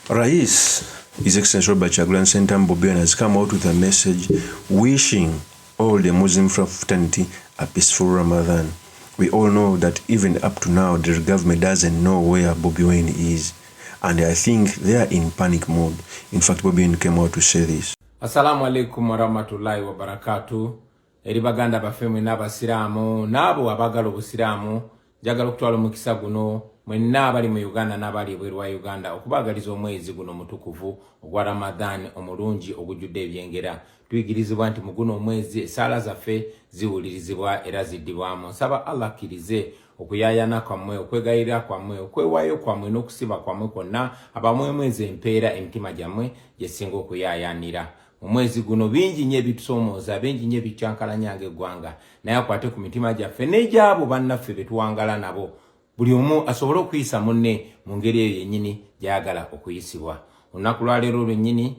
Rais, His Excellency Robert Chagulanyi Ssentamu Bobi Wine has come out with a message wishing all the Muslim fraternity a peaceful Ramadan. We all know that even up to now, the government doesn't know where Bobi Wine is. And I think they are in panic mode. In fact, Bobi Wine came out to say this. Assalamu alaikum warahmatullahi wabarakatuh. Eri baganda bafemwe n'abasiramu n'abo abagala obusiramu njagala okutwala omukisa guno mwenna abali mu Uganda n'abali ebweru wa Uganda okubagaliza omwezi guno mutukuvu ogwa Ramadan omulungi ogujjudde ebyengera. Tuyigirizibwa nti mu guno omwezi esaala zaffe ziwulirizibwa era ziddibwamu. Nsaba Allah akkirize okuyayana kwammwe, okwegayirira kwammwe, okwewaayo kwammwe n'okusiba kwammwe kwonna abamwemwezi empeera emitima gyammwe gye singa okuyayanira. Omwezi guno bingi nnyo ebitusoomooza, bingi nnyo ebicyankalanya ng'eggwanga, naye akwate ku mitima gyaffe n'egy'abo bannaffe be tuwangala nabo. Buli omu asobole okuyisa munne mu ngeri eyo yennyini gy'ayagala okuyisibwa. Olunaku lwa leero lwennyini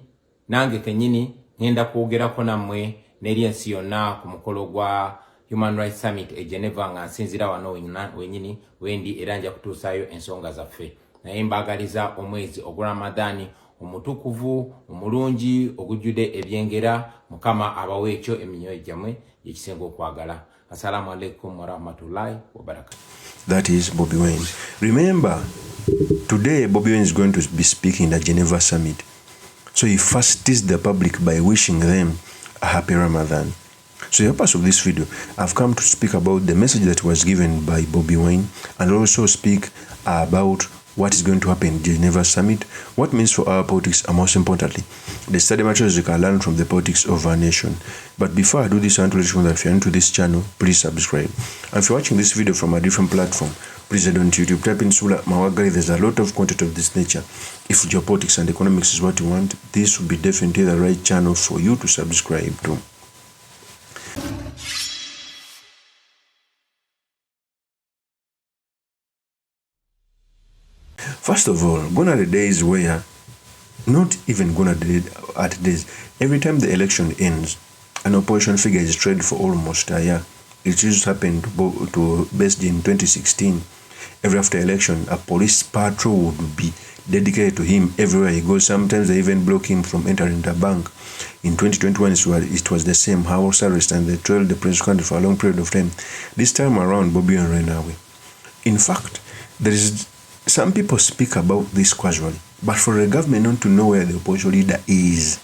nange kennyini ngenda kwogerako nammwe n'eri ensi yonna ku mukolo gwa Human Rights Summit e Geneva nga nsinzira wano wennyini wendi era nja kutuusaayo ensonga zaffe. Naye mbaagaliza omwezi ogwa Ramadani omutukuvu omulungi ogujjude ebyengera, Mukama abawe ekyo eminyoyo gyammwe gyekisinga okwagala. Assalamu alaikum warahmatullahi wabarakatuh. That is Bobi Wine. Remember, today Bobi Wine is going to be speaking at Geneva Summit. So he first teased the public by wishing them a happy Ramadan. So the purpose of this video, I've come to speak about the message that was given by Bobi Wine and also speak about what is going to happen in Geneva Summit, what means for our politics, and most importantly, the study materials you can learn from the politics of our nation. But before I do this, I want to let you know that if you're new to this channel, please subscribe. And if you're watching this video from a different platform, please head on to YouTube, type in Sula Mawagali. There's a lot of content of this nature. If geopolitics and economics is what you want, this will be definitely the right channel for you to subscribe to. First of all, gone are the days where, not even gone are the days, every time the election ends, an opposition figure is traded for almost a year. It used to happen to Besdi in 2016. Every after election, a police patrol would be dedicated to him everywhere he goes. Sometimes they even block him from entering the bank. In 2021, it was the same house arrest, and they trailed the president's country for a long period of time. This time around, Bobi Wine ran away. In fact, there is some people speak about this casually, but for the government not to know where the opposition leader is,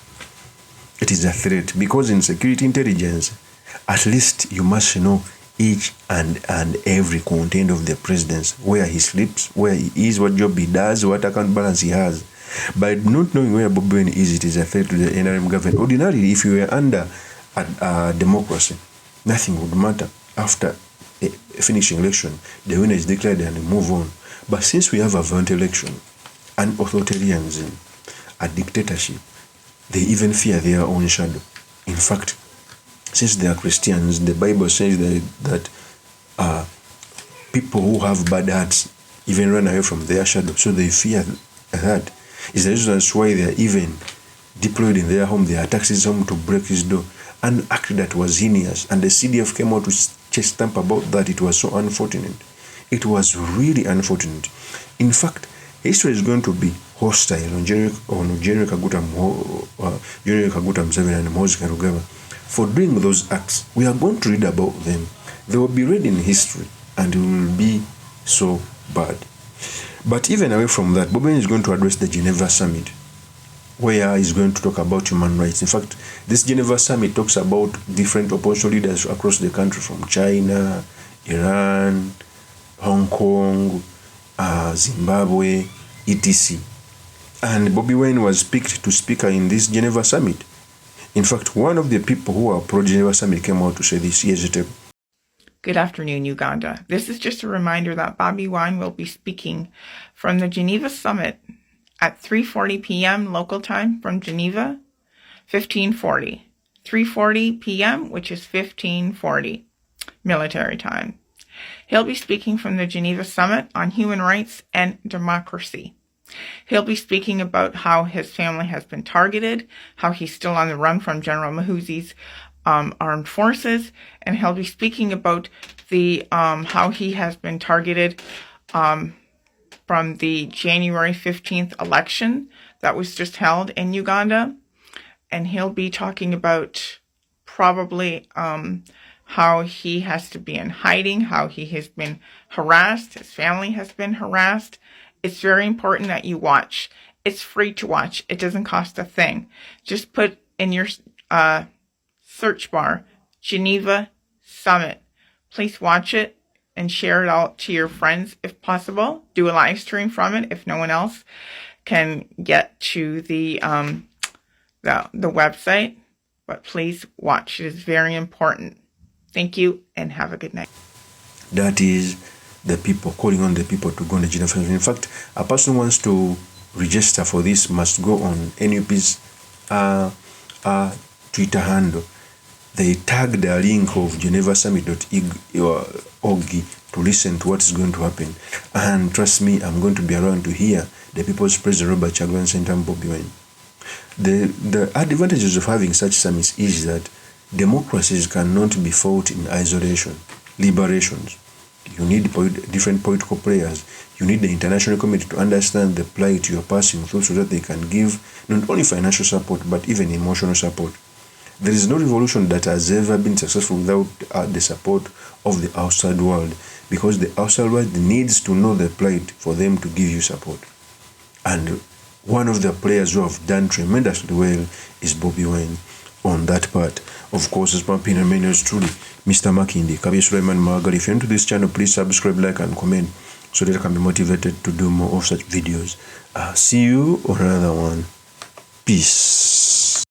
it is a threat, because in security intelligence, at least you must know each and every content of the president, where he sleeps, where he is, what job he does, what account balance he has. By not knowing where Bobi Wine is, it is a threat to the NRM government. Ordinarily, if you were under a democracy, nothing would matter. After finishing election, the winner is declared and move on. But since we have a violent election, an authoritarianism, a dictatorship, they even fear their own shadow. In fact, since they are Christians, the Bible says that people who have bad hearts even run away from their shadow. So they fear that. Is the reason why they are even deployed in their home. They attacked his home to break his door. An act that was heinous. And the CDF came out to chest stamp about that. It was so unfortunate. It was really unfortunate. In fact, history is going to be hostile on General Kaguta Museveni and Moses Kainerugaba for doing those acts. We are going to read about them. They will be read in history, and it will be so bad. But even away from that, Bobi Wine is going to address the Geneva Summit, where he's going to talk about human rights. In fact, this Geneva Summit talks about different opposition leaders across the country, from China, Iran, Hong Kong, Zimbabwe, etc. And Bobi Wine was picked to speaker in this Geneva Summit. In fact, one of the people who are pro-Geneva Summit came out to say this. Here's it. Good afternoon, Uganda. This is just a reminder that Bobi Wine will be speaking from the Geneva Summit at 3:40 p.m. local time from Geneva, 1540. 3:40 p.m., which is 1540 military time. He'll be speaking from the Geneva Summit on human rights and democracy. He'll be speaking about how his family has been targeted, how he's still on the run from General Mahuzi's armed forces, and he'll be speaking about the how he has been targeted from the January 15th election that was just held in Uganda. And he'll be talking about probably how he has to be in hiding, how he has been harassed, his family has been harassed. It's very important that you watch. It's free to watch. It doesn't cost a thing. Just put in your search bar, Geneva Summit. Please watch it and share it out to your friends if possible. Do a live stream from it if no one else can get to the website. But please watch. It is very important. Thank you and have a good night. That is the people, calling on the people to go on the Geneva Summit. In fact, a person who wants to register for this must go on NUP's Twitter handle. They tag the link of GenevaSummit.org to listen to what is going to happen. And trust me, I'm going to be around to hear the People's President Robert Kyagulanyi Ssentamu and BOBI WINE. The advantages of having such summits is that democracies cannot be fought in isolation. Liberations. You need different political players. You need the international community to understand the plight you're passing through so that they can give not only financial support but even emotional support. There is no revolution that has ever been successful without the support of the outside world, because the outside world needs to know the plight for them to give you support. And one of the players who have done tremendously well is BOBI WINE on that part. Of course, as Pampin remains truly Mr. Makindi, Kabir Sulaiman Magal. If you're into this channel, please subscribe, like, and comment so that I can be motivated to do more of such videos. See you on another one. Peace.